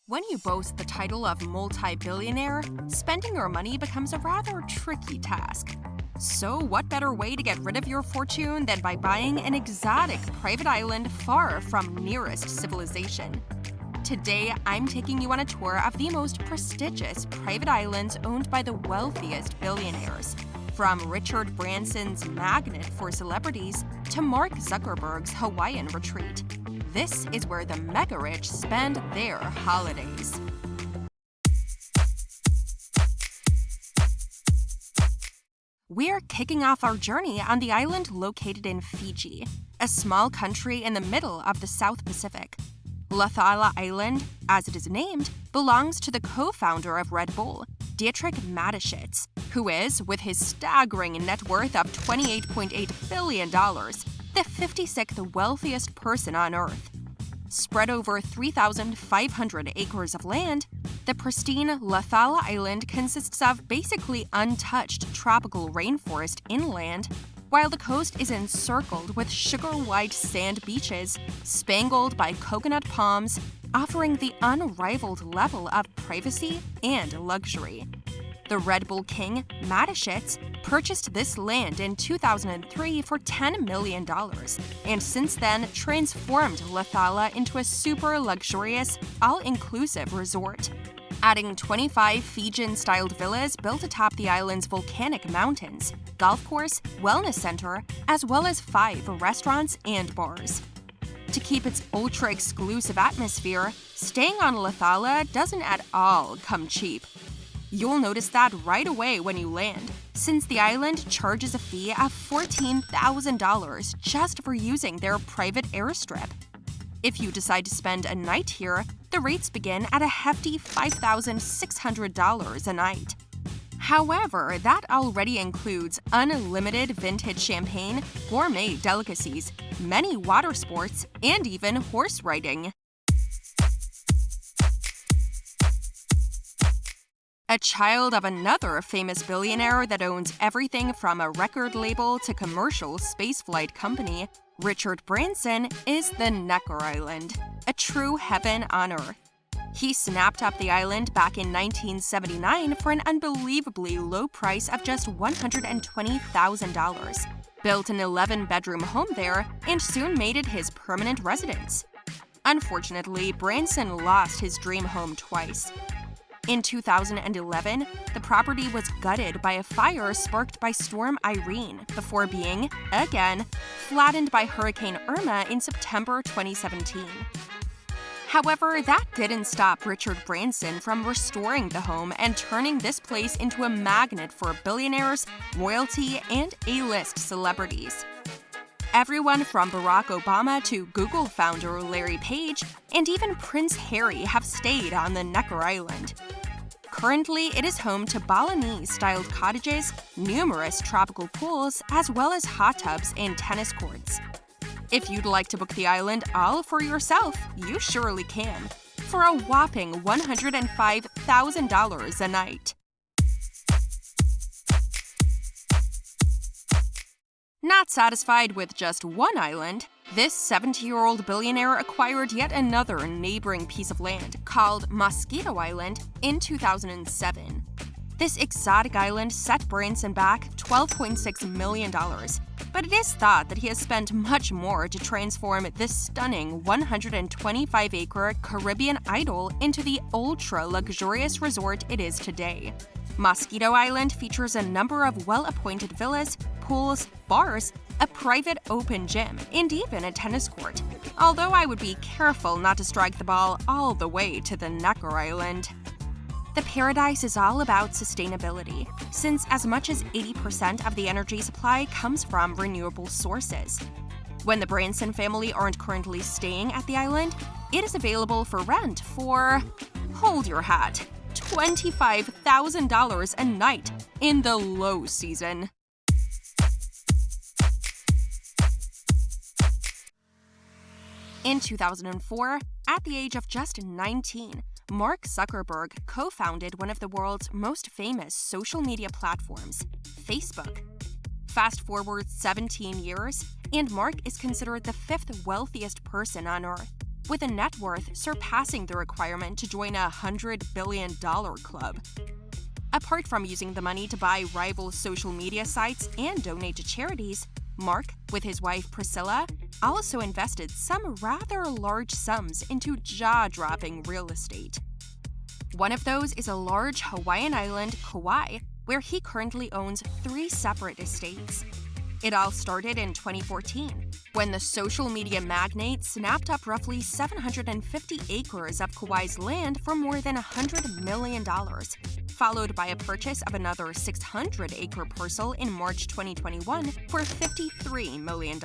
When you boast the title of multi-billionaire, spending your money becomes a rather tricky task. So what better way to get rid of your fortune than by buying an exotic private island far from nearest civilization? Today, I'm taking you on a tour of the most prestigious private islands owned by the wealthiest billionaires, from Richard Branson's magnet for celebrities to Mark Zuckerberg's Hawaiian retreat. This is where the mega-rich spend their holidays. We're kicking off our journey on the island located in Fiji, a small country in the middle of the South Pacific. Laucala Island, as it is named, belongs to the co-founder of Red Bull, Dietrich Mateschitz, who is, with his staggering net worth of $28.8 billion, the 56th wealthiest person on Earth. Spread over 3,500 acres of land, the pristine Laucala Island consists of basically untouched tropical rainforest inland, while the coast is encircled with sugar-white sand beaches spangled by coconut palms, offering the unrivaled level of privacy and luxury. The Red Bull king, Mateschitz, purchased this land in 2003 for $10 million, and since then transformed Laucala into a super luxurious, all-inclusive resort, adding 25 Fijian-styled villas built atop the island's volcanic mountains, golf course, wellness center, as well as 5 restaurants and bars. To keep its ultra-exclusive atmosphere, staying on Laucala doesn't at all come cheap. You'll notice that right away when you land, since the island charges a fee of $14,000 just for using their private airstrip. If you decide to spend a night here, the rates begin at a hefty $5,600 a night. However, that already includes unlimited vintage champagne, gourmet delicacies, many water sports, and even horse riding. A child of another famous billionaire that owns everything from a record label to commercial spaceflight company, Richard Branson, is the Necker Island, a true heaven on Earth. He snapped up the island back in 1979 for an unbelievably low price of just $120,000, built an 11-bedroom home there, and soon made it his permanent residence. Unfortunately, Branson lost his dream home twice. In 2011, the property was gutted by a fire sparked by Storm Irene before being, again, flattened by Hurricane Irma in September 2017. However, that didn't stop Richard Branson from restoring the home and turning this place into a magnet for billionaires, royalty, and A-list celebrities. Everyone from Barack Obama to Google founder Larry Page and even Prince Harry have stayed on the Necker Island. Currently, it is home to Balinese-styled cottages, numerous tropical pools, as well as hot tubs and tennis courts. If you'd like to book the island all for yourself, you surely can, for a whopping $105,000 a night. Not satisfied with just one island, this 70-year-old billionaire acquired yet another neighboring piece of land called Moskito Island in 2007. This exotic island set Branson back $12.6 million, but it is thought that he has spent much more to transform this stunning 125-acre Caribbean idyll into the ultra-luxurious resort it is today. Moskito Island features a number of well-appointed villas, pools, bars, a private open gym, and even a tennis court, although I would be careful not to strike the ball all the way to the Necker Island. The paradise is all about sustainability, since as much as 80% of the energy supply comes from renewable sources. When the Branson family aren't currently staying at the island, it is available for rent for, hold your hat, $25,000 a night in the low season. In 2004, at the age of just 19, Mark Zuckerberg co-founded one of the world's most famous social media platforms, Facebook. Fast forward 17 years, and Mark is considered the 5th wealthiest person on Earth, with a net worth surpassing the requirement to join a $100 billion club. Apart from using the money to buy rival social media sites and donate to charities, Mark, with his wife Priscilla, also invested some rather large sums into jaw-dropping real estate. One of those is a large Hawaiian island, Kauai, where he currently owns 3 separate estates. It all started in 2014, when the social media magnate snapped up roughly 750 acres of Kauai's land for more than $100 million, followed by a purchase of another 600-acre parcel in March 2021 for $53 million.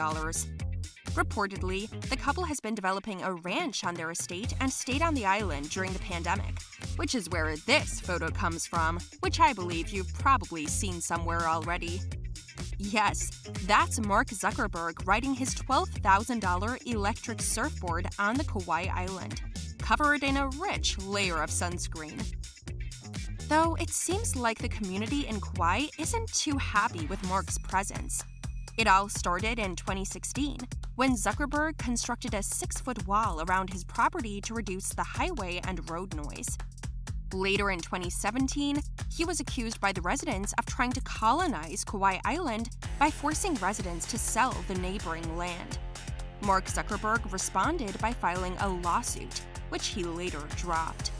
Reportedly, the couple has been developing a ranch on their estate and stayed on the island during the pandemic, which is where this photo comes from, which I believe you've probably seen somewhere already. Yes, that's Mark Zuckerberg riding his $12,000 electric surfboard on the Kauai island, covered in a rich layer of sunscreen. Though it seems like the community in Kauai isn't too happy with Mark's presence. It all started in 2016, when Zuckerberg constructed a 6-foot wall around his property to reduce the highway and road noise. Later in 2017, he was accused by the residents of trying to colonize Kauai Island by forcing residents to sell the neighboring land. Mark Zuckerberg responded by filing a lawsuit, which he later dropped.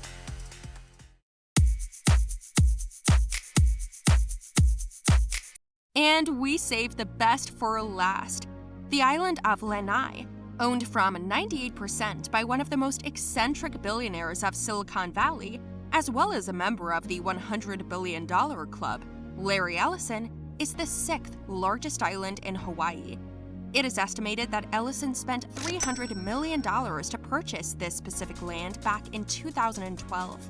And we saved the best for last. The island of Lanai, owned from 98% by one of the most eccentric billionaires of Silicon Valley, as well as a member of the $100 billion club, Larry Ellison, is the 6th largest island in Hawaii. It is estimated that Ellison spent $300 million to purchase this specific land back in 2012,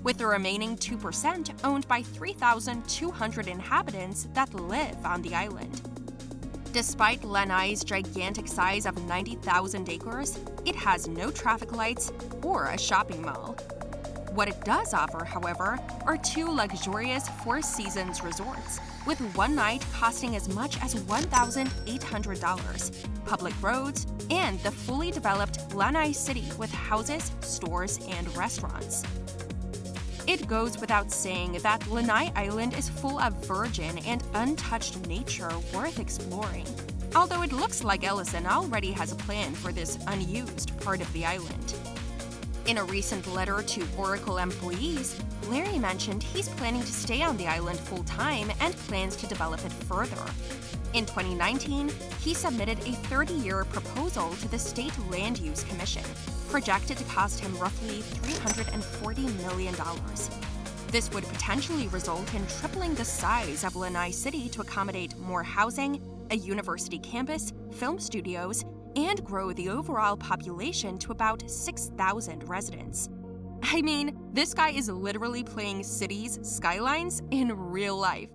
with the remaining 2% owned by 3,200 inhabitants that live on the island. Despite Lanai's gigantic size of 90,000 acres, it has no traffic lights or a shopping mall. What it does offer, however, are 2 luxurious Four Seasons resorts, with one night costing as much as $1,800, public roads, and the fully developed Lanai City with houses, stores, and restaurants. It goes without saying that Lanai Island is full of virgin and untouched nature worth exploring, although it looks like Ellison already has a plan for this unused part of the island. In a recent letter to Oracle employees, Larry mentioned he's planning to stay on the island full-time and plans to develop it further. In 2019, he submitted a 30-year proposal to the State Land Use Commission, projected to cost him roughly $340 million. This would potentially result in tripling the size of Lanai City to accommodate more housing, a university campus, film studios, and grow the overall population to about 6,000 residents. I mean, this guy is literally playing cities' skylines in real life.